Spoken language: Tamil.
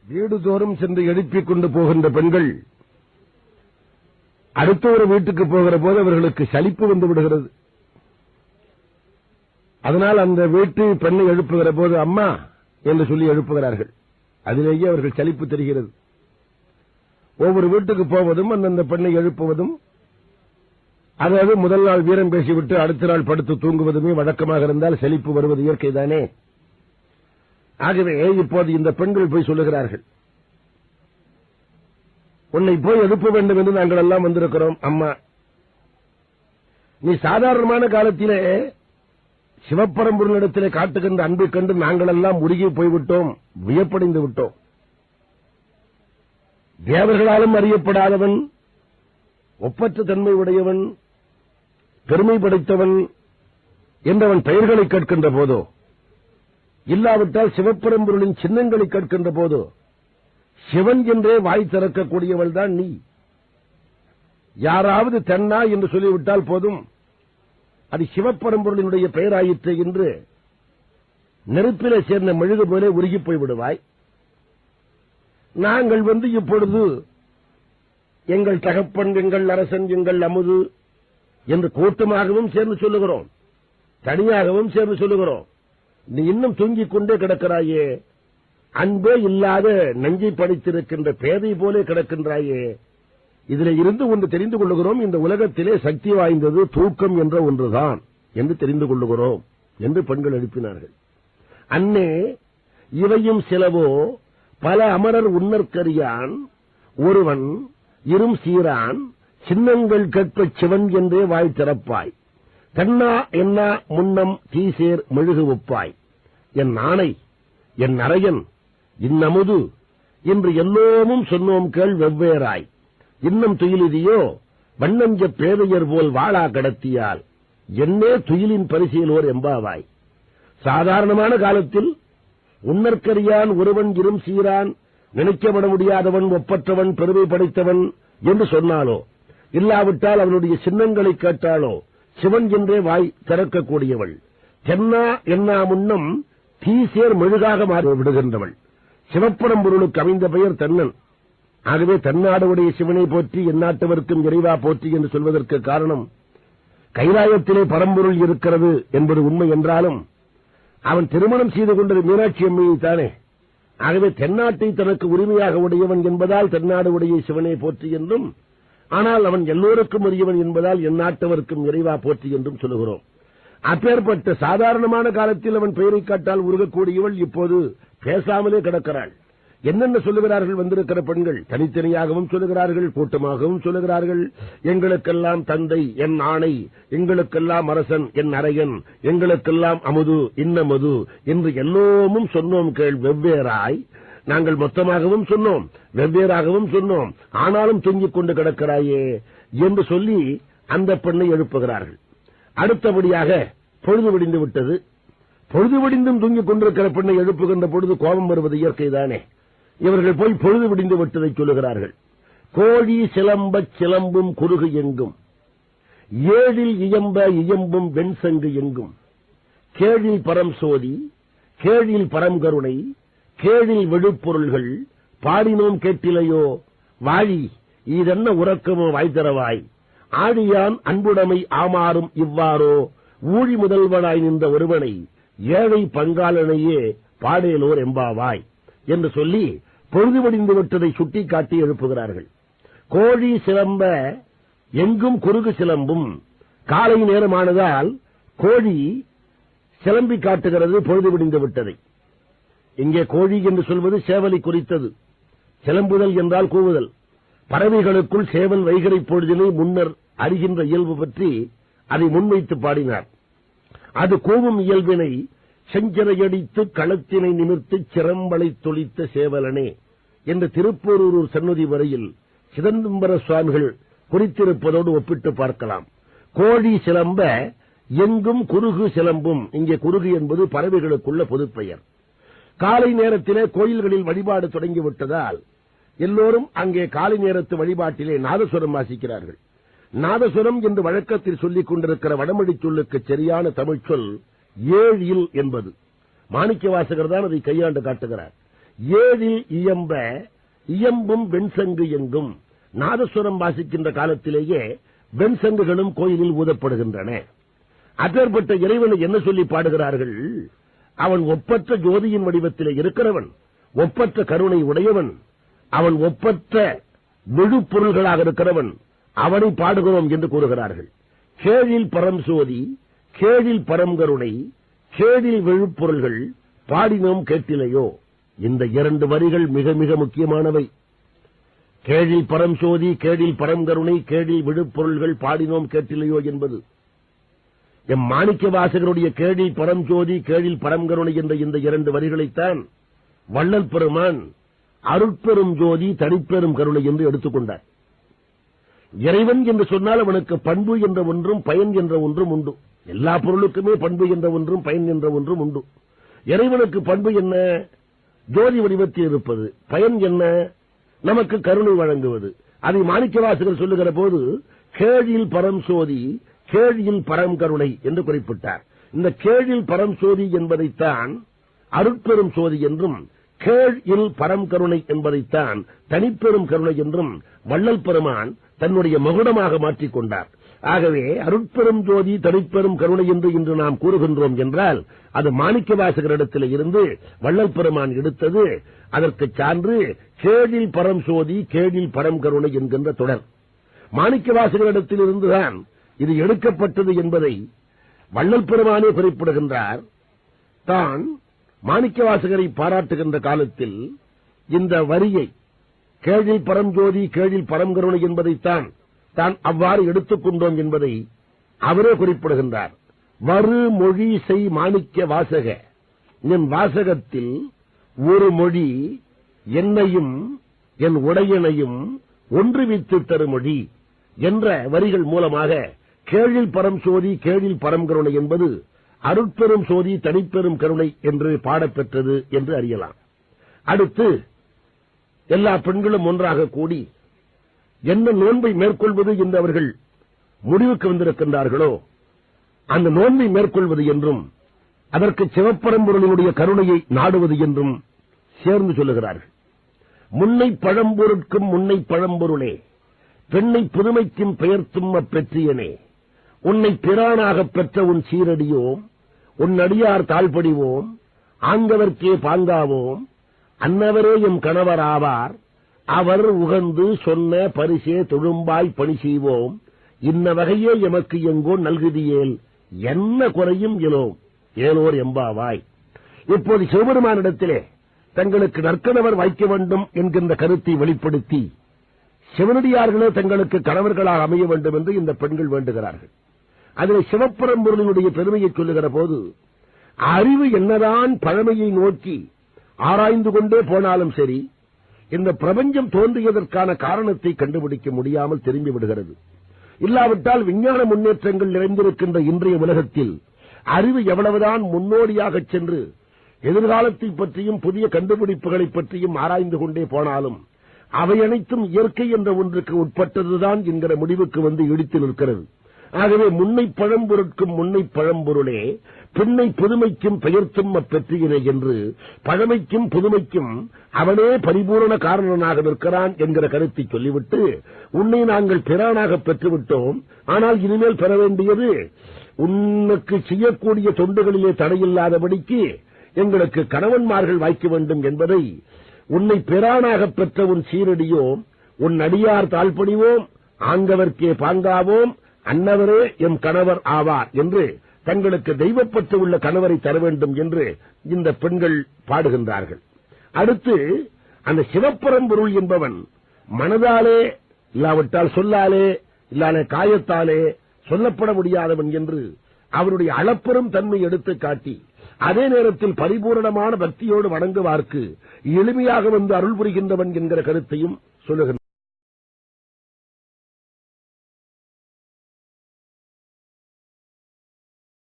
வீடுதோறும் சென்று எழுப்பிக் கொண்டு போகின்ற பெண்கள் அடுத்த ஒரு வீட்டுக்கு போகிற போது அவர்களுக்கு சலிப்பு வந்து விடுகிறது. அதனால் அந்த வீட்டு பெண்ணை எழுப்புகிற போது அம்மா என்று சொல்லி எழுப்புகிறார்கள். அதிலேயே அவர்கள் சலிப்பு தெரிகிறது. ஒவ்வொரு வீட்டுக்கு போவதும் அந்தந்த பெண்ணை எழுப்புவதும், அதாவது முதல் நாள் வீரம் பேசிவிட்டு அடுத்த நாள் படுத்து தூங்குவதுமே வழக்கமாக இருந்தால் சலிப்பு வருவது இயற்கைதானே. ஆகவே இப்போது இந்த பெண்கள் போய் சொல்லுகிறார்கள், உன்னை போய் எழுப்ப வேண்டும் என்று நாங்கள் எல்லாம் வந்திருக்கிறோம். அம்மா, நீ சாதாரணமான காலத்திலே சிவப்பரம்பொருளிடத்திலே காட்டுகின்ற அன்பை கண்டு நாங்கள் எல்லாம் உருகி போய்விட்டோம், வியப்படைந்து விட்டோம். தேவர்களாலும் அறியப்படாதவன், ஒப்பற்ற தன்மை உடையவன், பெருமை படைத்தவன் என்றவன் பெயர்களை கேட்கின்ற போதோ, இல்லாவிட்டால் சிவப்பரம்பொருளின் சின்னங்களை கேட்கின்ற போதோ சிவன் என்றே வாய் திறக்கக்கூடியவள் தான் நீ. யாராவது தென்னா என்று சொல்லிவிட்டால் போதும், அது சிவப்பரம்பொருளினுடைய பெயராயிற்று என்று நெருப்பிலே சேர்ந்த மெழுகு போலே உருகி போய் விடுவாய். நாங்கள் இப்பொழுது எங்கள் தகப்பன், எங்கள் அரசன், எங்கள் அமுது என்று கூட்டமாகவும் சேர்ந்து சொல்லுகிறோம், தனியாகவும் சேர்ந்து சொல்லுகிறோம். நீ இன்னும் தூங்கிக் கொண்டே கிடக்கிறாயே, அன்பே இல்லாத நஞ்சை படித்திருக்கின்ற பேதை போலே கிடக்கின்றாயே. இதில் இருந்து ஒன்று தெரிந்து கொள்ளுகிறோம், இந்த உலகத்திலே சக்தி வாய்ந்தது தூக்கம் என்ற ஒன்றுதான் என்று தெரிந்து கொள்ளுகிறோம் என்று பெண்கள் எழுப்பினார்கள். அன்னே, இவையும் சிலவோ பல அமரர் உன்னற்கரியான் ஒருவன் இரும் சீரான் சின்னங்கள் கேட்பச் சிவன் என்றே வாய் திறப்பாய். தன்னா என்ன முன்னம் தீசேர் மெழுகு ஒப்பாய். என் ஆணை, என் அரையன், இன்னமுது இன்று எல்லோமும் சொன்னோம் கேள் வெவ்வேறாய். இன்னும் துயிலிதியோ வண்ணஞ்ச பேதையர் போல் வாழா கடத்தியால் என்னே துயிலின் பரிசீலோர் எம்பாவாய். சாதாரணமான காலத்தில் உன்னற்கரியான் ஒருவன் இரும் சீரான், நினைக்கப்பட முடியாதவன், ஒப்பற்றவன், பெருமை படைத்தவன் என்று சொன்னாலோ, இல்லாவிட்டால் அவனுடைய சின்னங்களை கேட்டாலோ சிவன் என்றே வாய் திறக்கக்கூடியவள். தென்னா என்னா முன்னம் தீசேர் மெழுகாக மாறி விடுகின்றவள். சிவப்பரம்பொருளுக்கு அமைந்த பெயர் தென்னன். ஆகவே தென்னாடுடைய சிவனை போற்றி எந்நாட்டவர்க்கும் இறைவா போற்றி என்று சொல்வதற்கு காரணம், கைலாயத்திலே பரம்பொருள் இருக்கிறது என்பது உண்மை என்றாலும் அவன் திருமணம் செய்து கொண்டது மீனாட்சி அம்மையைத்தானே. ஆகவே தென்னாட்டை தனக்கு உரிமையாக உடையவன் என்பதால் தென்னாடு உடைய சிவனை போற்றி என்றும், ஆனால் அவன் எல்லோருக்கும் உரியவன் என்பதால் எந்நாட்டவர்க்கும் இறைவா போற்றி என்றும் சொல்லுகிறோம். அப்பேற்பட்ட சாதாரணமான காலத்தில் அவன் பெயரை காட்டால் உருகக்கூடியவள் இப்போது பேசாமலே கிடக்கிறாள். என்னென்ன சொல்லுகிறார்கள் வந்திருக்கிற பெண்கள்? தனித்தனியாகவும் சொல்லுகிறார்கள், கூட்டமாகவும் சொல்லுகிறார்கள். எங்களுக்கெல்லாம் தந்தை என் ஆணை, எங்களுக்கெல்லாம் அரசன் என் அரையன், எங்களுக்கெல்லாம் அமுது இன்னமுது என்று எல்லோமும் சொன்னோம் கேள் வெவ்வேறாய். நாங்கள் மொத்தமாகவும் சொன்னோம், வெவ்வேறாகவும் சொன்னோம், ஆனாலும் தூங்கிக் கொண்டு கிடக்கிறாயே என்று சொல்லி அந்த பெண்ணை எழுப்புகிறார்கள். அடுத்தபடியாக பொழுது விடிந்து விட்டது. பொழுது விடிந்தும் தூங்கிக் கொண்டிருக்கிற பெண்ணை எழுப்புகின்ற பொழுது கோபம் வருவது இயற்கைதானே. இவர்கள் போய் பொழுது விடிந்து விட்டதை சொல்லுகிறார்கள். கோழி சிலம்பச் சிலம்பும் குறுகு எங்கும், ஏழில் இயம்ப இயம்பும் வெண்சங்கு எங்கும், கேழில் பரம் சோதி, கேழில் பரங்கருணை, கேழில் விழுப்பொருள்கள் பாடினோம் கேட்டிலையோ வாழி, இதென்ன உறக்கமோ வாய்த்தரவாய். ஆழியான் அன்புடைமை ஆமாறும் இவ்வாறோ, ஊழி முதல்வனாய் நின்ற ஒருவனை ஏழை பங்காளனையே பாடேலோர் எம்பாவாய் என்று சொல்லி பொழுது விடிந்து விட்டதை சுட்டிக்காட்டி எழுப்புகிறார்கள். கோழி சிலம்ப எங்கும் குறுகு சிலம்பும். காலை நேரமானதால் கோழி சிலம்பி காட்டுகிறது பொழுது விடிந்து விட்டதை. இங்கே கோழி என்று சொல்வது சேவலை குறித்தது. சிலம்புதல் என்றால் கூவுதல். பறவைகளுக்குள் சேவல் வைகரை பொழுதினை முன்னர் அறிகின்ற இயல்பு பற்றி அதை முன்வைத்து பாடினார். அது கூவும் இயல்பினை செஞ்சரையடித்து களத்தினை நிமிர்த்து சிரம்பளை தொளித்த சேவலனே என்று திருப்போரூர் சன்னதி வரையில் சிதம்பர சுவாமிகள் குறித்திருப்பதோடு ஒப்பிட்டு பார்க்கலாம். கோழி சிலம்ப எங்கும் குறுகு சிலம்பும். இங்கே குறுகு என்பது பறவைகளுக்குள்ள பொதுப்பெயர். காலை நேரத்திலே கோயில்களில் வழிபாடு தொடங்கிவிட்டதால் எல்லோரும் அங்கே காலை நேரத்து வழிபாட்டிலே நாதசுரம் வாசிக்கிறார்கள். நாதசுரம் என்று வழக்கத்தில் சொல்லிக் கொண்டிருக்கிற வடமொழி சொல்லுக்கு சரியான தமிழ் சொல் ஏழில் என்பது. மாணிக்க வாசகர் தான் அதை கையாண்டு காட்டுகிறார். ஏழில் இயம்ப இயம்பும் வெண்சங்கு எங்கும். நாதஸ்வரம் வாசிக்கின்ற காலத்திலேயே வெண்சங்குகளும் கோயிலில் ஊதப்படுகின்றன. அப்பேற்பட்ட இறைவனை என்ன சொல்லி பாடுகிறார்கள்? அவன் ஒப்பற்ற ஜோதியின் வடிவத்திலே இருக்கிறவன், ஒப்பற்ற கருணை உடையவன், அவன் ஒப்பற்ற விழுப்பொருள்களாக இருக்கிறவன், அவனை பாடுகிறோம் என்று கூறுகிறார்கள். கேழில் பரம் சோதி, கேழில் பரங்கருணை, கேழில் விழுப்பொருள்கள் பாடினோம் கேட்டிலையோ. இந்த 2 வரிகள் மிக மிக முக்கியமானவை. கேழில் பரம் சோதி, கேழில் பரங்கருணை, கேழில் விழுப்பொருள்கள் பாடினோம் கேட்டிலையோ என்பது எம் மாணிக்க வாசகருடைய கேழில் பரம் ஜோதி, கேழில் பரங்கருணை என்ற இந்த 2 வரிகளைத்தான் வள்ளல் பெருமான் அருட்பெரும் ஜோதி தனிப்பெரும் கருணை என்று எடுத்துக்கொண்டார். இறைவன் என்று சொன்னால் அவனுக்கு பண்பு என்ற ஒன்றும் பயன் என்ற ஒன்றும் உண்டு. எல்லா பொருளுக்குமே பண்பு என்ற ஒன்றும் பயன் என்ற ஒன்றும் உண்டு. இறைவனுக்கு பண்பு என்ன? ஜோதி வடிவத்தில் இருப்பது. பயன் என்ன? நமக்கு கருணை வழங்குவது. அதை மாணிக்கவாசகர் சொல்லுகிற போது கேழில் பரம் சோதி, கேழில் பரம் கருணை என்று குறிப்பிட்டார். இந்த கேழில் பரம் சோதி என்பதைத்தான் அருட்பெரும் சோதி என்றும், கேழில் பரம் கருணை என்பதைத்தான் தனிப்பெரும் கருணை என்றும் வள்ளல் பெருமான் தன்னுடைய மகுடமாக மாற்றிக் கொண்டார். ஆகவே அருட்பெரும் ஜோதி தனிப்பெரும் கருணை என்று இன்று நாம் கூறுகின்றோம் என்றால் அது மாணிக்கவாசகரிடத்தில் இருந்து வள்ளல் பெருமான் எடுத்தது. அதற்கு சான்று கேழில் பரம் சோதி, கேழில் பரம் கருணை என்கின்ற தொடர் மாணிக்கவாசகரிடத்தில் இருந்துதான் இது எடுக்கப்பட்டது என்பதை வள்ளல் பெருமானே குறிப்பிடுகின்றார். தான் மாணிக்கவாசகரை பாராட்டுகின்ற காலத்தில் இந்த வரியை கேழில் பரம் ஜோதி, கேழில் பரம் கருணை என்பதைத்தான் தான் அவ்வாறு எடுத்துக்கொண்டோம் என்பதை அவரே குறிப்பிடுகின்றார். வரு மொழி செய் மாணிக்க வாசக, என் வாசகத்தில் ஒரு மொழி என்னையும் என் உடையனையும் ஒன்றுவித்து தருமொழி என்ற வரிகள் மூலமாக கேழில் பரம் சோதி, கேழில் பரம் கருணை என்பது அருட்பெரும் சோதி தனிப்பெரும் கருணை என்று பாடப்பெற்றது என்று அறியலாம். அடுத்து எல்லா பெண்களும் ஒன்றாக கூடி என்ன நோன்பை மேற்கொள்வது என்று அவர்கள் முடிவுக்கு வந்திருக்கின்றார்களோ அந்த நோன்பை மேற்கொள்வது என்றும் அதற்கு சிவப்பரம்பொருளினுடைய கருணையை நாடுவது என்றும் சேர்ந்து சொல்லுகிறார்கள். முன்னை பழம்பொருட்கும் முன்னை பழம்பொருளே, பெண்ணை புதுமைக்கும் பெயர்த்தும் அப்பெற்றியனே, உன்னை பிரானாகப் பெற்ற உன் சீரடியோம், உன் அடியார் தாழ்படிவோம், ஆங்கவர்க்கே பாங்காவோம், அன்னவரே எம் கணவராவார், அவர் உகந்து சொன்ன பரிசே தொழும்பாய் பணி செய்வோம், இன்ன வகையே எமக்கு எங்கோ நல்குதியேல், என்ன குறையும் இலோம் ஏலோர் எம்பாவாய். இப்போது சிவபெருமானிடத்திலே தங்களுக்கு நற்கணவர் வைக்க வேண்டும் என்கின்ற கருத்தை வெளிப்படுத்தி சிவனடியார்களே தங்களுக்கு கணவர்களாக அமைய வேண்டும் என்று இந்த பெண்கள் வேண்டுகிறார்கள். அதில் சிவப்பரம்பொருளினுடைய பெருமையை சொல்லுகிற போது அறிவு என்னதான் பழமையை நோக்கி ஆராய்ந்து கொண்டே போனாலும் சரி, இந்த பிரபஞ்சம் தோன்றியதற்கான காரணத்தை கண்டுபிடிக்க முடியாமல் திரும்பி விடுகிறது. இல்லாவிட்டால் விஞ்ஞான முன்னேற்றங்கள் நிறைந்திருக்கின்ற இன்றைய உலகத்தில் அறிவு எவ்வளவுதான் முன்னோடியாக சென்று எதிர்காலத்தை பற்றியும் புதிய கண்டுபிடிப்புகளை பற்றியும் ஆராய்ந்து கொண்டே போனாலும் அவை அனைத்தும் இயற்கை என்ற ஒன்றுக்கு உட்பட்டதுதான் என்கிற முடிவுக்கு வந்து இடித்து நிற்கிறது. ஆகவே முன்னை பழம்பொருட்கும் முன்னை பழம்பொருளே, பின்னை புதுமைக்கும் பெயர்த்தும் அப்பெற்றியினை என்று பழமைக்கும் புதுமைக்கும் அவனே பரிபூரண காரணனாக நிற்கிறான் என்கிற கருத்தை சொல்லிவிட்டு, உன்னை நாங்கள் பிரானாக பெற்றுவிட்டோம், ஆனால் இனிமேல் பெற வேண்டியது உனக்கு செய்யக்கூடிய தொண்டுகளிலே தடையில்லாதபடிக்கு எங்களுக்கு கணவன்மார்கள் வாய்க்க வேண்டும் என்பதை, உன்னை பிரானாக பெற்ற உன் சீரடியோம், உன் அடியார் தாழ்பணிவோம், ஆங்கவர்க்கே பாங்காவோம், அன்னவரே எம் கணவர் ஆவார் என்று தங்களுக்கு தெய்வப்பற்று உள்ள கணவரை தர வேண்டும் என்று இந்த பெண்கள் பாடுகின்றார்கள். அடுத்து அந்த சிவப்பரம்பொருள் என்பவன் மனதாலே இல்லாவிட்டால் சொல்லாலே இல்லாத காயத்தாலே சொல்லப்பட முடியாதவன் என்று அவருடைய அளப்பெரும் தன்மை எடுத்துக் காட்டி, அதே நேரத்தில் பரிபூரணமான பக்தியோடு வணங்குவார்க்கு எளிமையாக வந்து அருள் புரிகின்றவன் என்கிற கருத்தையும் சொல்லுகின்றார்.